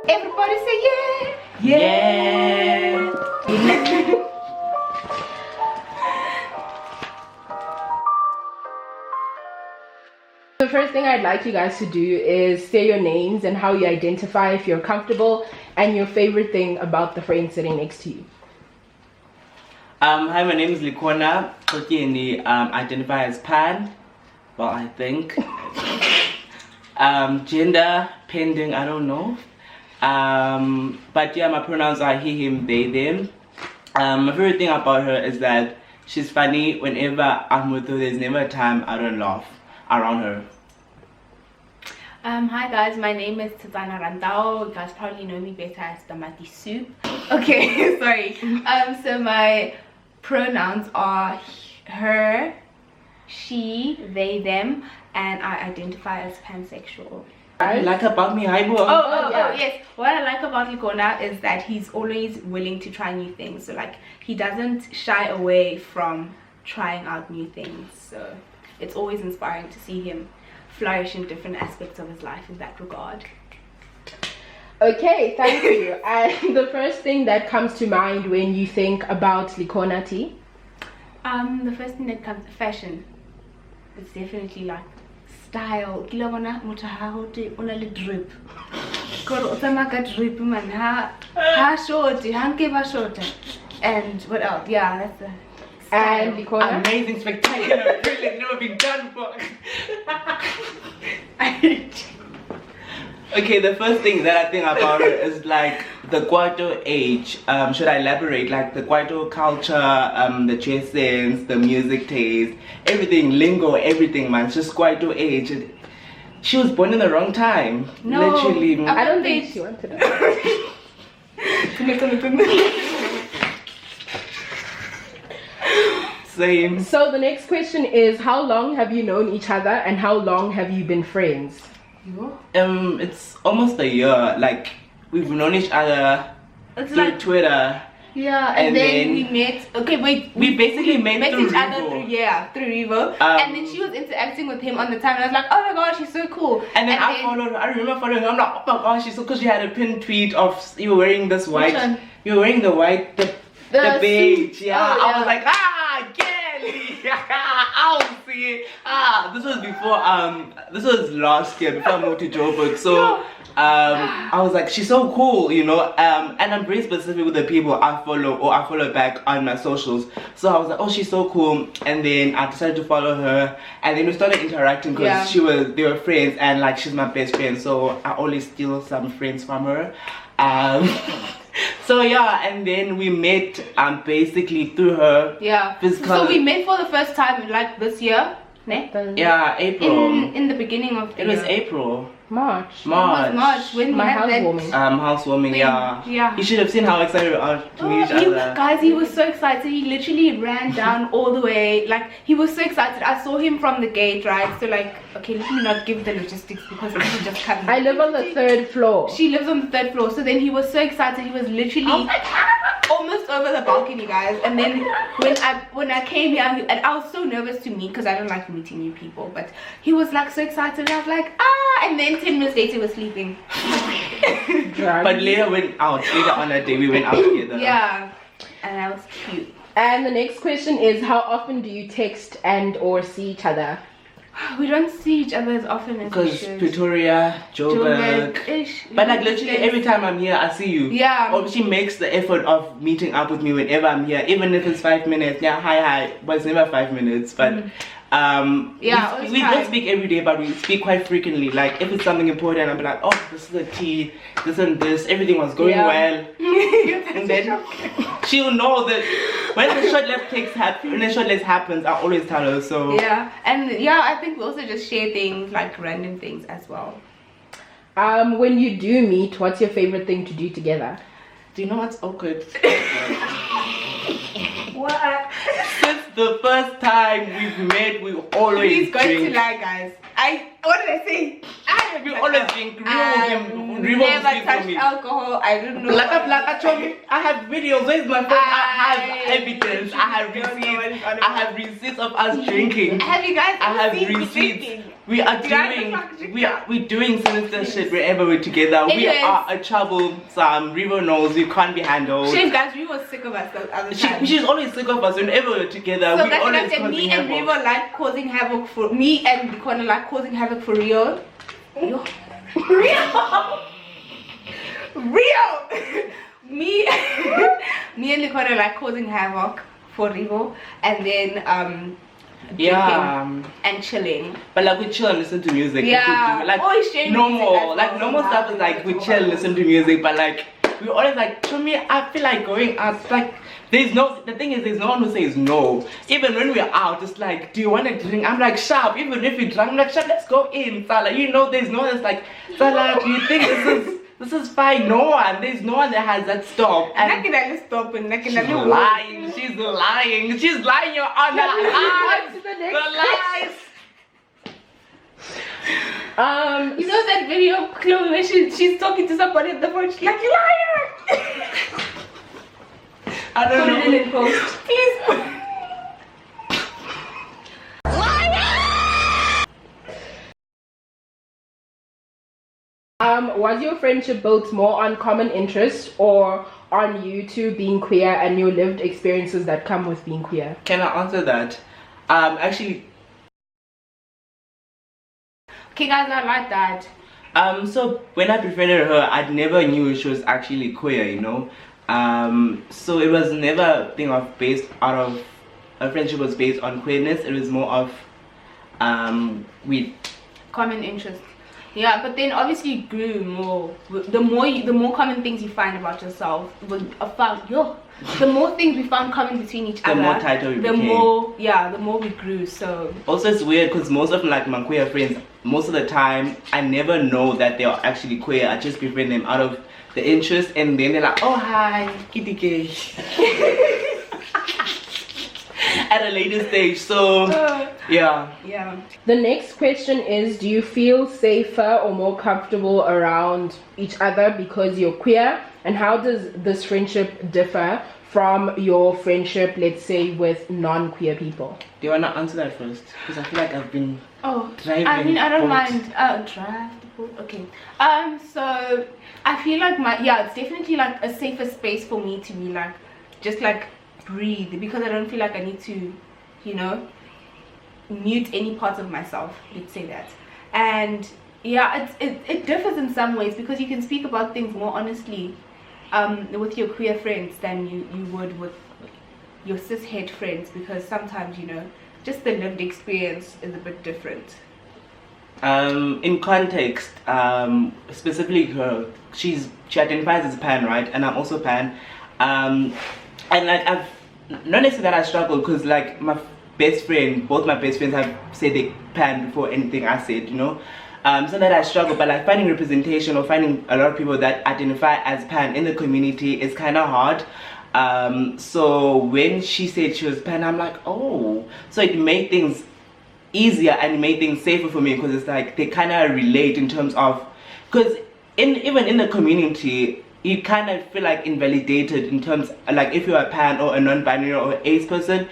Everybody say yeah. Yeah. The first thing I'd like you guys to do is say your names and how you identify if you're comfortable and your favorite thing about the friend sitting next to you. Hi, my name is Likona. Identify as pan. Well, I think. Gender pending, I don't know. But yeah, my pronouns are he, him, they, them. My favorite thing about her is that she's funny. Whenever I'm with her, there's never a time I don't laugh around her. Hi guys, my name is Tizana Randao. You guys probably know me better as Tamati Soup. Okay, sorry. So my pronouns are her, she, they, them, and I identify as pansexual. What you like about me, Haibo? Oh, yes. What I like about Likona is that he's always willing to try new things. So like, he doesn't shy away from trying out new things. So it's always inspiring to see him flourish in different aspects of his life in that regard. Okay, thank you. And the first thing that comes to mind when you think about Likona T? The first thing that comes to fashion, it's definitely like style. Kila wana mutahahote unali drip. Koro utamaka drip man ha short, hanke ba short. And what else? Yeah, that's the style. And Likona? Amazing, spectacular, really never been done before. Okay, the first thing that I think about her is like the Kwaito age. Should I elaborate? Like the Kwaito culture, the dress sense, the music taste, everything, lingo, everything, man. It's just Kwaito age. She was born in the wrong time. No, literally. I don't think she wanted it. Same. So the next question is, how long have you known each other and how long have you been friends? It's almost a year. Like we've known each other through like Twitter. yeah, and then we met. Okay, wait. We basically met through each other Revo. through Revo. And then she was interacting with him on the time, and I was like, oh my god, she's so cool. And then I followed her. I remember following her. I'm like, oh my gosh, she's so cool. She had a pinned tweet of you were wearing this white. Which one? You were wearing the white, the beige. suit. Yeah. Oh, I was like, Kelly. I'll see. This was before. This was last year before I moved to Joburg. So. I was like, she's so cool, you know, and I'm very specific with the people I follow or I follow back on my socials. So I was like, oh, she's so cool, and then I decided to follow her, and then we started interacting because they were friends, and like she's my best friend, so I always steal some friends from her. So yeah, and then we met basically through her. Yeah. So we met for the first time like this year. Ne? Yeah, April. In the beginning of the year. It was April. March. It was March when my we had housewarming. Housewarming, yeah. You should have seen how excited we are to meet each other. Guys, he was so excited. He literally ran down all the way. Like, he was so excited. I saw him from the gate, right? So like, okay, let me not give the logistics because people just cut me. I live on the 3rd floor. She lives on the 3rd floor. So then he was so excited. He was literally almost over the balcony, guys. And then when I came here, and I was so nervous to meet because I don't like meeting new people. But he was like so excited. I was like, and then 10 minutes later, he was sleeping. But later on that day, we went out together. Yeah, and that was cute. And the next question is, how often do you text and or see each other? We don't see each other as often as we because should. Pretoria, Joburg. But like literally every time I'm here, I see you. Yeah. Or she makes the effort of meeting up with me whenever I'm here, even if it's 5 minutes. Yeah, hi, but it's never 5 minutes. But we don't speak every day, but we speak quite frequently. Like if it's something important, I'll be like, oh, this is the tea, this and this, everything was going well. And then she'll know that when the short list happens, I always tell her. So yeah, and yeah, I think we also just share things like random things as well. When you do meet, what's your favorite thing to do together? Do you know what's awkward? What? Since the first time we've met, we always He's going drink. to lie, guys. What did I say? I We don't always drink. Rivo never speak for touched me. alcohol. I don't know. Blaka, Chomi. I have videos. Where's my phone? I have evidence. I have don't know what receipts. it's all I have receipts of us drinking. Have you guys I have seen me receipts. drinking? We are You guys doing. are fucking We're doing sinister shit wherever we're together. We Anyways. are a troublesome. Rivo knows we can't be handled. Shame, guys, we were sick of us the other time. She's always sick of us whenever we're together. So We always guys, causing me and havoc. Rivo like causing havoc for me, and Nikona like causing havoc for Rio. Real. me and Nikona like causing havoc for Rivo, and then drinking and chilling. But like we chill and listen to music. Yeah. Like Always sharing normal, music as like well. normal stuff is like we chill, listen to music. But like we always like, to me, I feel like going out. It's like the thing is, there's no one who says no. Even when we're out, it's like, do you want to drink? I'm like, sharp. Even if we drunk, I'm like, sharp, let's go in. So like, there's no one that's like, so like, do you think this is fine? No one. There's no one that has that stop. And She's lying. She's lying, Your Honor. Lies. The lies. You know that video of Chloe where she's talking to somebody at the phone? She's like, you liar! I don't know. Put it in post. Please. Was your friendship built more on common interests or on you two being queer and your lived experiences that come with being queer? Can I answer that? Actually, Okay, guys, I like that. so when I befriended her, I never knew she was actually queer, so it was never a thing of based out of a friendship was based on queerness. It was more of we Common interest. Yeah, but then obviously you grew more. The more common things you find about yourself, the more things we found common between each other, more tighter we became. the more we grew. So also it's weird because most of like my queer friends, most of the time I never know that they are actually queer. I just befriend them out of the interest, and then they're like, oh hi, kitty gay. At a later stage. So yeah. The next question is, do you feel safer or more comfortable around each other because you're queer? And how does this friendship differ from your friendship, let's say, with non-queer people? Do you want to answer that first? Because I feel like I've been driving. I mean, I don't boat. mind. Drive the boat. Okay. So I feel like it's definitely like a safer space for me to be like, just like breathe, because I don't feel like I need to, mute any parts of myself, let's say that. And yeah, it differs in some ways, because you can speak about things more honestly with your queer friends than you would with your cishet friends, because sometimes just the lived experience is a bit different. In context, specifically her, she identifies as pan, right? And I'm also pan. And like I've not necessarily that I struggle, because like both my best friends have said they pan before anything I said, so that I struggle. But like finding representation or finding a lot of people that identify as pan in the community is kind of hard. So when she said she was pan, I'm like, oh, so it made things easier and it made things safer for me, because it's like they kind of relate in terms of, because even in the community you kind of feel like invalidated in terms like if you're a pan or a non-binary or ace person,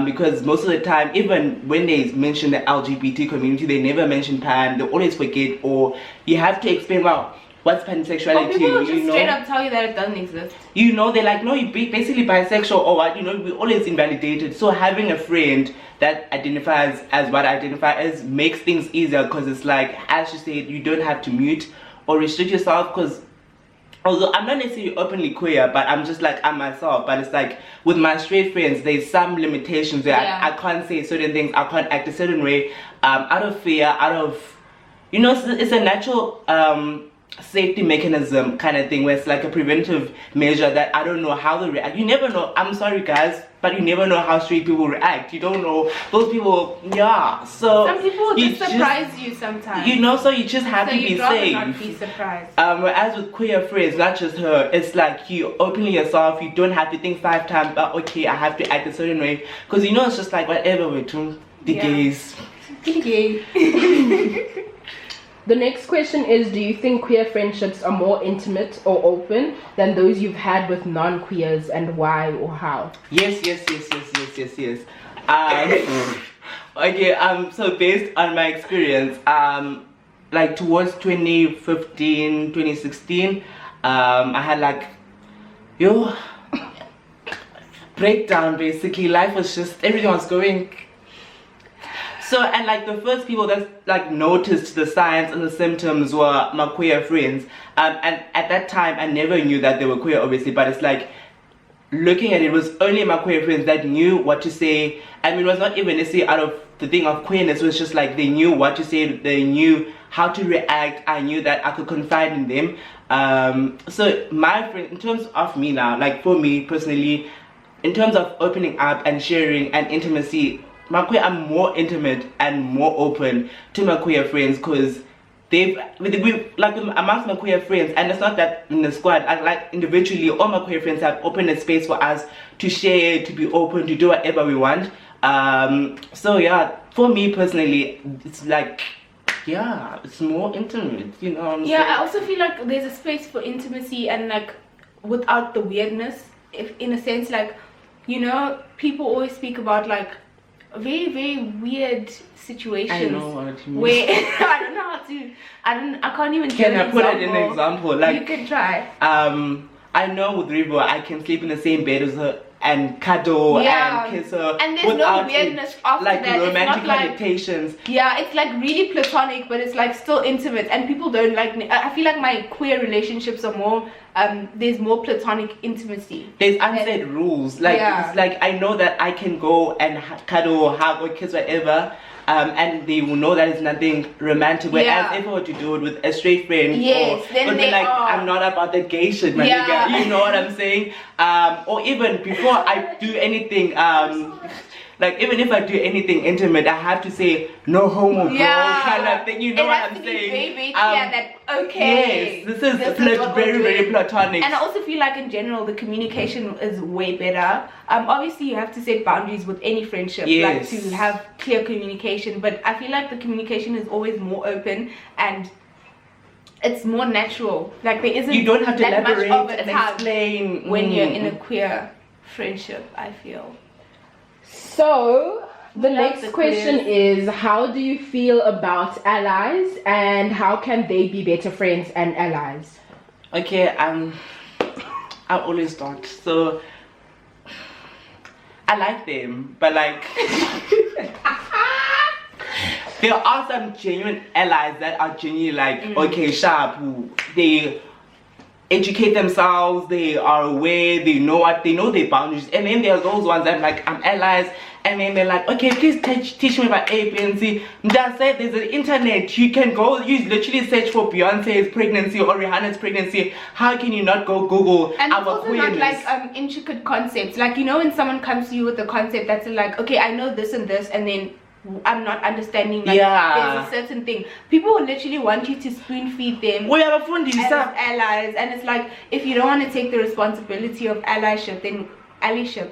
because most of the time, even when they mention the LGBT community, they never mention pan. They always forget, or you have to explain, well, what's pansexuality? People will just straight up tell you that it doesn't exist. They're like, no, you're basically bisexual or what, we're always invalidated. So having a friend that identifies as what I identify as makes things easier, because it's like, as you said, you don't have to mute or restrict yourself, because although I'm not necessarily openly queer, but I'm just like, I'm myself. But it's like, with my straight friends, there's some limitations where I can't say certain things, I can't act a certain way, out of fear, out of, it's a natural safety mechanism kind of thing, where it's like a preventive measure that I don't know how they react. You never know, I'm sorry guys, but you never know how straight people react. You don't know, those people, so some people just surprise you sometimes, so you just have to be safe. Not be surprised. Whereas with queer friends, not just her, it's like you openly yourself, you don't have to think 5 times about, okay, I have to act a certain way, because it's just like whatever we're doing, the gays. The gay. The next question is, do you think queer friendships are more intimate or open than those you've had with non-queers, and why or how? Yes. Okay, so based on my experience, like towards 2015, 2016, I had like, breakdown basically. Life was just, everything was going. So, and like the first people that like noticed the signs and the symptoms were my queer friends. And at that time, I never knew that they were queer, obviously, but it's like, looking at it, was only my queer friends that knew what to say. I mean, it was not even necessarily out of the thing of queerness, it was just like they knew what to say, they knew how to react. I knew that I could confide in them. So my friend, in terms of me now, like for me personally, in terms of opening up and sharing and intimacy, I'm more intimate and more open to my queer friends, because we like amongst my queer friends, and it's not that in the squad, I like individually, all my queer friends have opened a space for us to share, to be open, to do whatever we want. So yeah, for me personally, it's like, yeah, it's more intimate, you know what I'm saying? I also feel like there's a space for intimacy and like without the weirdness, if in a sense, like, you know, people always speak about like very, very weird situations. I know what you mean. Where I don't know how to, I can't even give Can an I put it in an example? Like, you can try. I know with Rivo, I can sleep in the same bed as her and cuddle and kiss her, and there's no weirdness after like that. romantic it's not connotations. like, yeah, it's like really platonic, but it's like still intimate, and people don't like. I feel like my queer relationships are more. There's more platonic intimacy. There's unsaid rules. Like it's like I know that I can go and cuddle or hug or kiss whatever. And they will know that it's nothing romantic. Whereas if I were to do it with a straight friend, then would be like, I'm not about the gay shit, my nigga. You know what I'm saying? Or even before I do anything, like even if I do anything intimate, I have to say no homo, bro, kind of thing. You know what I'm saying? Okay. Yes, this is very, very platonic. And I also feel like in general the communication is way better. Obviously you have to set boundaries with any friendship, like to have clear communication. But I feel like the communication is always more open and it's more natural. Like there isn't you don't have to that elaborate much of a and tug explain when you're in a queer friendship, I feel. So the next question is, how do you feel about allies, and how can they be better friends and allies? Okay, I always thought so. I like them, but like there are some genuine allies that are genuinely like okay, sharp, who they educate themselves, they are aware, they know their boundaries. And then there are those ones that like, I'm allies, and then they're like, okay, please teach me about A, B, and C. Just say there's an internet, you can go, you literally search for Beyonce's pregnancy or Rihanna's pregnancy. How can you not go Google and our it's also queerness? not like intricate concepts. Like, you know, when someone comes to you with a concept that's like, okay, I know this and this, and then I'm not understanding, like there's a certain thing. People will literally want you to spoon feed them we have a friend as allies, and it's like, if you don't want to take the responsibility of allyship, then allyship,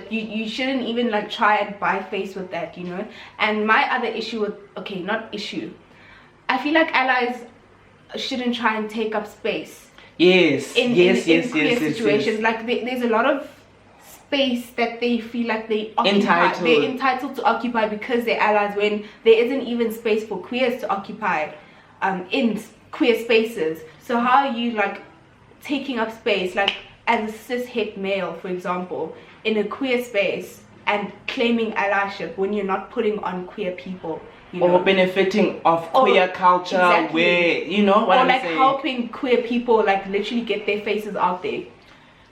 you shouldn't even like try and buy face with that, you know. And my other issue with, I feel like allies shouldn't try and take up space. In queer situations. Like there's a lot of space that they feel like they occupy. They're entitled to occupy because they're allies, when there isn't even space for queers to occupy in queer spaces. So how are you like taking up space, like as a cis het male, for example, in a queer space, and claiming allyship when you're not putting on queer people, you know? Or benefiting of queer culture, where, you know what I'm saying? Or like helping queer people like literally get their faces out there.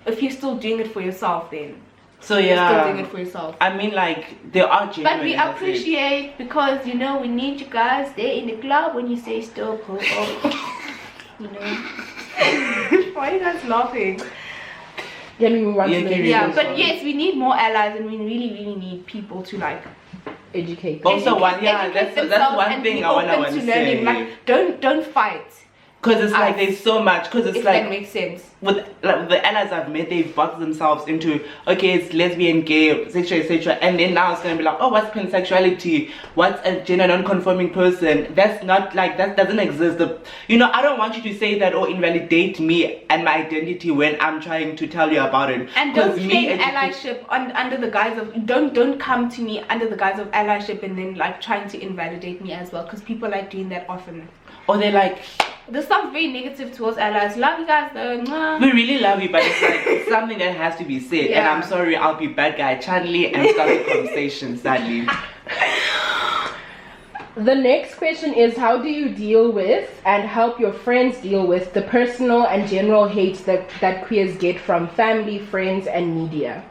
If you're still doing it for yourself, then so you're still doing it for yourself. I mean, like there are genuine, but we appreciate, because you know, we need you guys there in the club when you say stop, you know. Why are you guys laughing? But yes, we need more allies, and we really need people to like educate. Also, that's one thing I want to say. Like, don't fight. Because it's like there's so much. Because it's if like, that makes sense. with like, the allies I've met, they've boxed themselves into, okay, it's lesbian, gay, sexual, etc. And then now it's gonna be like, oh, what's pansexuality? What's a gender non-conforming person? That's not like, that doesn't exist. You know, I don't want you to say that or invalidate me and my identity when I'm trying to tell you about it. And don't claim allyship under the guise of, don't come to me under the guise of allyship and then like trying to invalidate me as well, because people like doing that often. Or they're like, this sounds very negative towards allies. Love you guys though. Mwah. We really love you, but it's like it's something that has to be said. Yeah. And I'm sorry, I'll be bad guy Chanley and start the conversation, sadly. The next question is, how do you deal with and help your friends deal with the personal and general hate that queers get from family, friends, and media?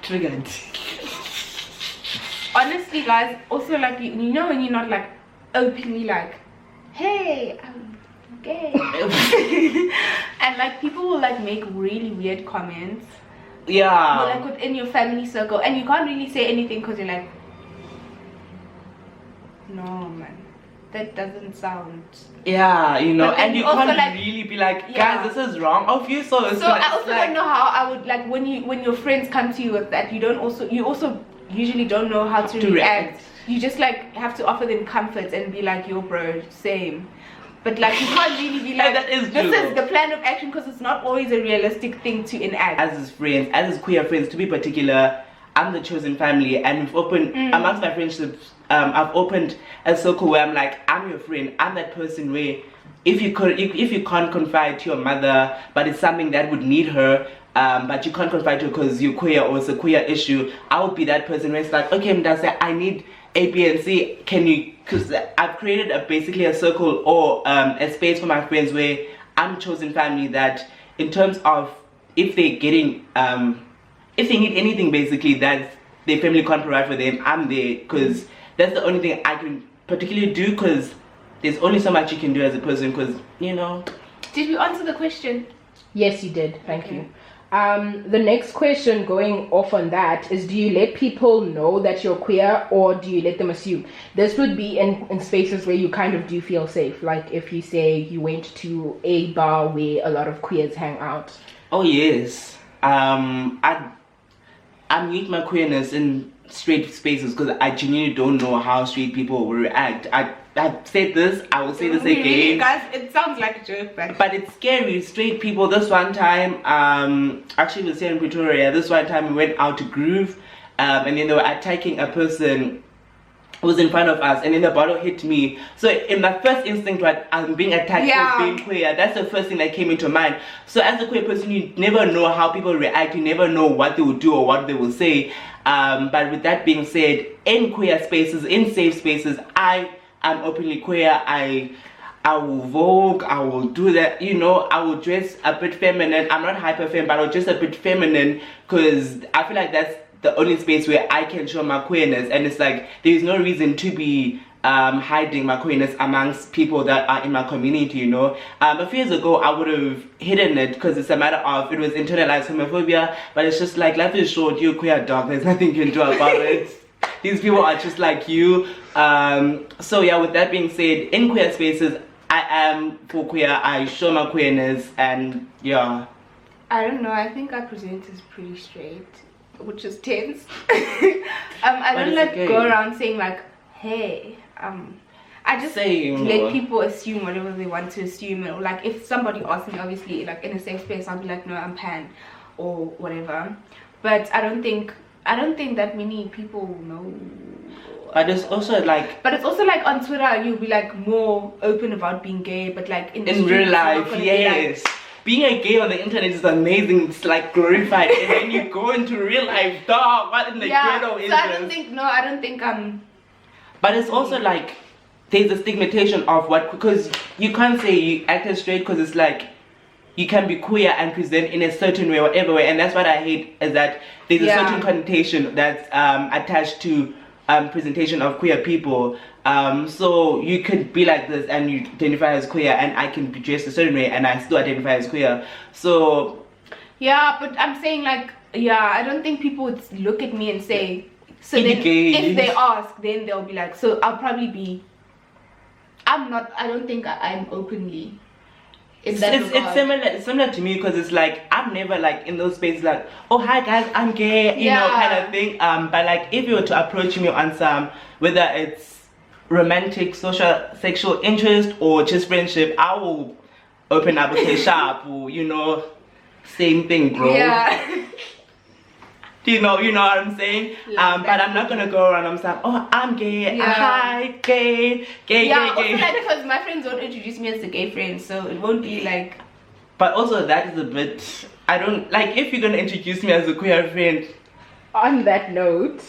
Triggered. Honestly, guys, also like you know when you're not like openly like, hey, I'm gay, and like people will like make really weird comments. Yeah. Or like within your family circle, and you can't really say anything because you're like, no man, that doesn't sound. Yeah, you know, But then and you also, can't like, really be like, yeah. guys, this is wrong of you. So it's So like, I also like, don't know how I would like when your friends come to you with that. You also usually don't know how to react. You just like have to offer them comfort and be like, yo bro, same. But like you can't really be like, that is this true. is the plan of action, because it's not always a realistic thing to enact. As his friends, as his queer friends, to be particular, I'm the chosen family, and we've opened amongst my friendships. I've opened a circle where I'm like, I'm your friend. I'm that person where if you can't confide to your mother, but it's something that would need her, but you can't confide to her because you're queer or it's a queer issue, I would be that person where it's like, okay, Mdase, I need A, B, and C. Can you? Because I've created basically a circle or a space for my friends where I'm chosen family. That in terms of if they're getting if they need anything basically that their family can't provide for them, I'm there, because that's the only thing I can particularly do, because there's only so much you can do as a person, because you know. Did we answer the question? Yes, you did. Thank you. The next question, going off on that, is, do you let people know that you're queer, or do you let them assume? This would be in spaces where you kind of do feel safe, like if you say you went to a bar where a lot of queers hang out. Oh yes. I mute my queerness in straight spaces because I genuinely don't know how straight people will react. I've said this, I will say this again. Really, guys, it sounds like a joke, but it's scary. Straight people, this one time, actually we was here in Pretoria, this one time we went out to groove, and then they were attacking a person who was in front of us, and then the bottle hit me. So in my first instinct, right, I'm being attacked for being queer. That's the first thing that came into mind. So as a queer person, you never know how people react, you never know what they will do or what they will say. But with that being said, in queer spaces, in safe spaces, I'm openly queer. I will vogue, I will do that, you know, I will dress a bit feminine. I'm not hyper femme, but I'll dress a bit feminine, because I feel like that's the only space where I can show my queerness, and it's like there's no reason to be hiding my queerness amongst people that are in my community, you know. A few years ago I would have hidden it because it's a matter of, it was internalized homophobia, but it's just like, life is short, you're queer dog, there's nothing you can do about it. These people are just like you. So yeah, with that being said, in queer spaces I am for queer, I show my queerness, and yeah. I don't know, I think I present as pretty straight, which is tense. I don't like go around saying like, hey, I just let people assume whatever they want to assume. Or like if somebody asks me, obviously like in a safe space, I'll be like, no, I'm pan or whatever. But I don't think that many people know. But it's also like on Twitter you'll be like more open about being gay, but like in real life, yes. Being a gay on the internet is amazing, it's like glorified, and then you go into real life, dog, what in the ghetto is so this? I don't think But it's also like there's a stigmatization of what, because you can't say you act as straight, because it's like you can be queer and present in a certain way, whatever way, and that's what I hate, is that there's a certain connotation that's attached to presentation of queer people. So you could be like this and you identify as queer, and I can be dressed a certain way and I still identify as queer. So yeah, but I'm saying like, I don't think people would look at me and say, so then if they ask, then they'll be like, so I'll probably be, I don't think I'm openly. in that It's similar to me, because it's like I'm never like in those spaces like, oh hi guys, I'm gay, you know, kind of thing. But like if you were to approach me on some, whether it's romantic, social, sexual interest or just friendship, I will open up and say sharp, or you know, same thing, bro. Yeah. You know what I'm saying? But I'm not gonna go around. I'm saying, oh, I'm gay. Hi, gay. Yeah, also like because my friends don't introduce me as a gay friend, so it won't be like. But also that is a bit. I don't like if you're gonna introduce me as a queer friend. On that note.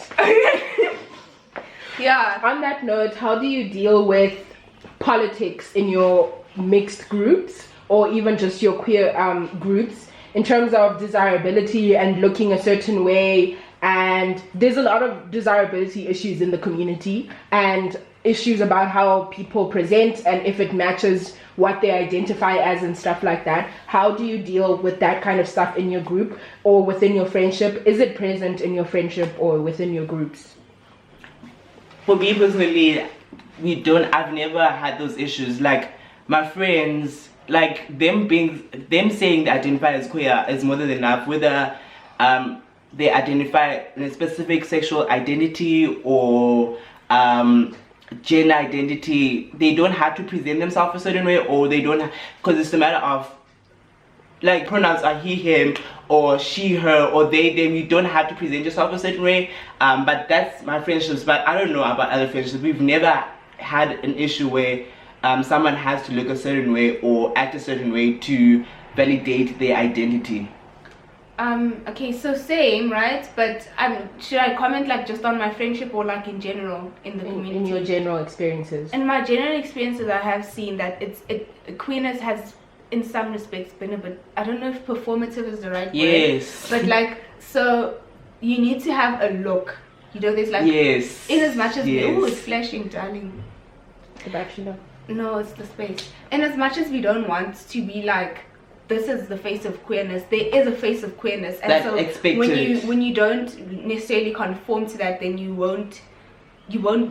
Yeah. On that note, how do you deal with politics in your mixed groups, or even just your queer groups? In terms of desirability and looking a certain way, and there's a lot of desirability issues in the community and issues about how people present and if it matches what they identify as and stuff like that. How do you deal with that kind of stuff in your group or within your friendship? Is it present in your friendship or within your groups? For me personally, I've never had those issues. Like my friends, like them saying they identify as queer is more than enough. Whether they identify in a specific sexual identity or gender identity, they don't have to present themselves a certain way, or they don't, because it's a matter of like pronouns are he, him, or she, her, or they, them. You don't have to present yourself a certain way. But that's my friendships. But I don't know about other friendships. We've never had an issue where someone has to look a certain way or act a certain way to validate their identity. Okay, so same, right? But should I comment like just on my friendship or like in general in the community? In your general experiences. In my general experiences, I have seen that queerness has, in some respects, been a bit, I don't know if performative is the right word. Yes. But like, so you need to have a look. You know, there's like, yes. In as much as, yes. oh, it's flashing, darling. The bachelor. No, it's the space. In as much as we don't want to be like, this is the face of queerness, there is a face of queerness, and that's so expected. when you don't necessarily conform to that, then you won't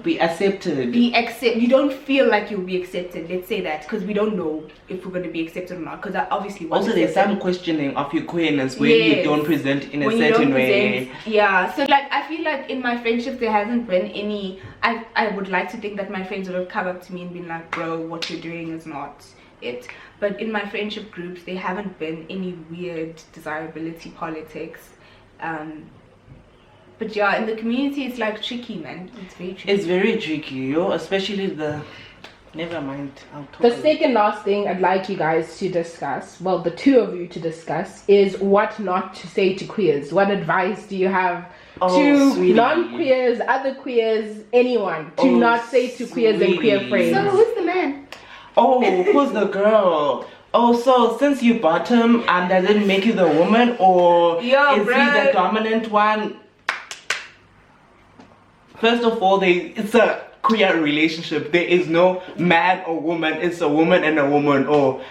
be accepted. You don't feel like you'll be accepted. Let's say that, because we don't know if we're going to be accepted or not. Because I obviously also there's some questioning of your queerness when you don't present in a certain way. Yeah. So like I feel like in my friendships there hasn't been any. I would like to think that my friends would have come up to me and been like, bro, what you're doing is not it. But in my friendship groups there haven't been any weird desirability politics. But yeah, in the community it's like tricky, man. It's very tricky. It's very tricky, yo. Especially never mind. I'll talk the second last thing I'd like you guys to discuss, well, the two of you to discuss, is what not to say to queers. What advice do you have to sweetie. non-queers, other queers, anyone to not say to queers and queer friends? So who's the man? Oh, who's the girl? Oh, so since you bottom, does it make you the woman, or is he the dominant one? First of all, it's a queer relationship. There is no man or woman. It's a woman and a woman, or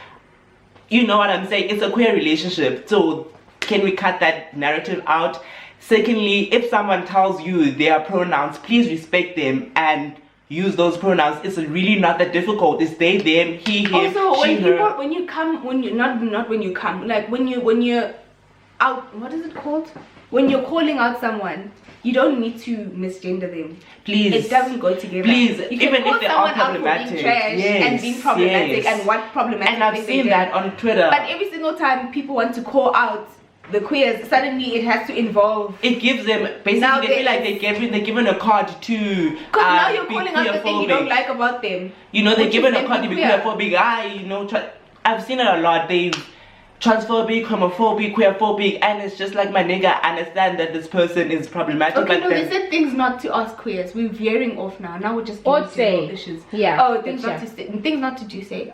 you know what I'm saying. It's a queer relationship. So can we cut that narrative out? Secondly, if someone tells you their pronouns, please respect them and use those pronouns. It's really not that difficult. It's they, them, he, him, also, she, her. When you're out, what is it called? When you're calling out someone, you don't need to misgender them. Please. It doesn't go together. Please, you even can if they call are someone out for problematic. being trash and being problematic and what problematic. And I've seen that on Twitter. But every single time people want to call out the queers, suddenly it has to involve. It gives them basically they feel like they're given a card to. Because now you're calling out the thing you don't like about them. You know, they're given a card to be queerphobic. I've seen it a lot. They transphobic, homophobic, queerphobic, and it's just like, my nigga, understand that this person is problematic. Okay, but no, they said things not to ask queers. We're veering off now. Now we're just Or say issues. Yeah. Oh, things not to say. Things not to do. Say.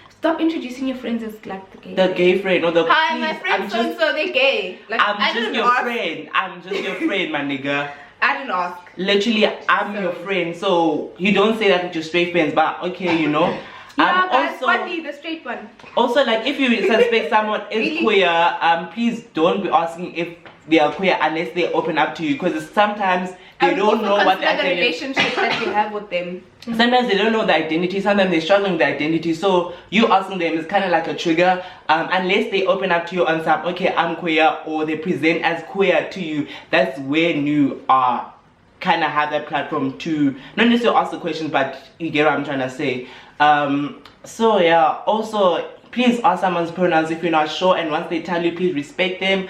Stop introducing your friends as like the gay. The gay friend or the. Hi, please, my friends so they're gay. Like I'm just your friend. I'm just your friend, my nigga. I didn't ask. Literally, I'm your friend. So you don't say that with your straight friends, but okay, you know. Yeah, guys, also, funny, the straight one. Also, like, if you suspect someone is Really? queer, please don't be asking if they are queer unless they open up to you, because sometimes they don't know what the the identity. relationship that you have with them. Sometimes they don't know the identity. Sometimes they're struggling with the identity. So you asking them is kind of like a trigger. Unless they open up to you on some, okay, I'm queer, or they present as queer to you. That's when you are kind of have that platform to not necessarily ask the questions, but you get what I'm trying to say. So yeah, also please ask someone's pronouns if you're not sure, and once they tell you, please respect them,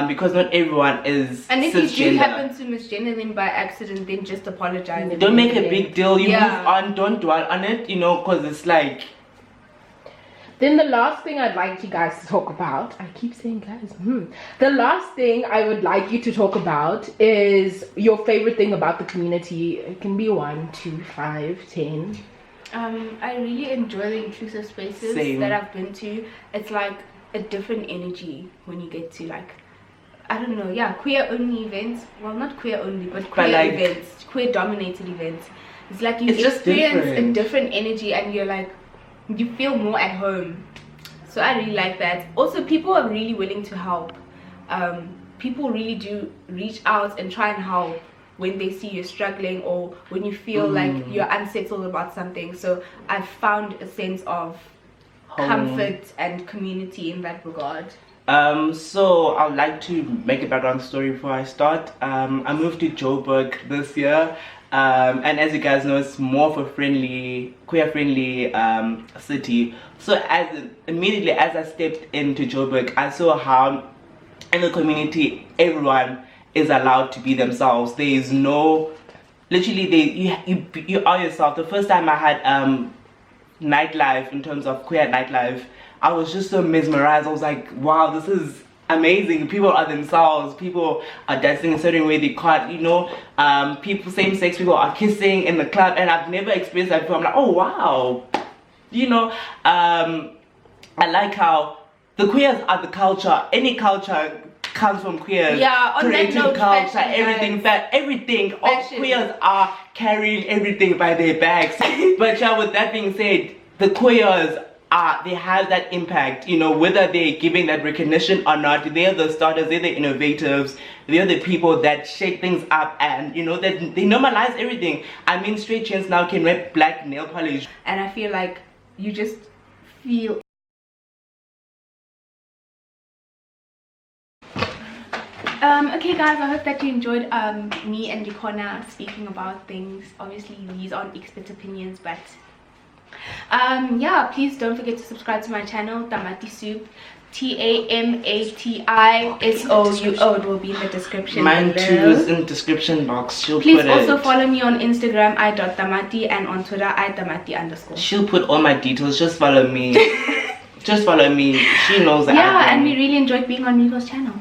because not everyone is And if cisgender. you do happen to misgender them by accident, then just apologize. Don't make a big deal. You Yeah. move on. Don't dwell on it, you know, because it's like. Then the last thing I'd like you guys to talk about, I keep saying guys, the last thing I would like you to talk about is your favorite thing about the community. It can be 1, 2, 5, 10. I really enjoy the inclusive spaces Same. that I've been to. It's like a different energy when you get to, like, I don't know, yeah, queer only events. Well, not queer only, but queer like, events, queer dominated events. It's like you It's just experience a different. different energy, and you're like, you feel more at home. So I really like that. Also, people are really willing to help. People really do reach out and try and help when they see you're struggling, or when you feel like you're unsettled about something. So I've found a sense of comfort and community in that regard. So I would like to make a background story before I start. I moved to Joburg this year, and as you guys know, it's more of a queer friendly city. So immediately as I stepped into Joburg, I saw how in the community everyone is allowed to be themselves. There is no, literally, you are yourself. The first time I had nightlife, in terms of queer nightlife, I was just so mesmerized. I was like, wow, this is amazing. People are themselves. People are dancing a certain way they can't, you know. People, same-sex people are kissing in the club, and I've never experienced that before. I'm like, oh wow, you know. I like how the queers are the culture. Any culture comes from queers. Yeah, on that creative note, culture, fashion, everything, everything. All Fashion. queers are carrying everything by their bags. But yeah, with that being said, the queers they have that impact, you know, whether they're giving that recognition or not. They're the starters, they're the innovators, they're the people that shake things up, and you know that they normalize everything. I mean, straight chins now can wear black nail polish, And I feel like you just feel. Okay guys, I hope that you enjoyed me and Dikona speaking about things. Obviously these aren't expert opinions, but yeah, please don't forget to subscribe to my channel, Tamati Soup, TAMATISOUO. It will be in the description mine below. too is in the description box. Please also follow me on Instagram, i.tamati, and on Twitter, i.tamati_. She'll put all my details. Just follow me. Just follow me. She knows that. Yeah, and we really enjoyed being on Nico's channel.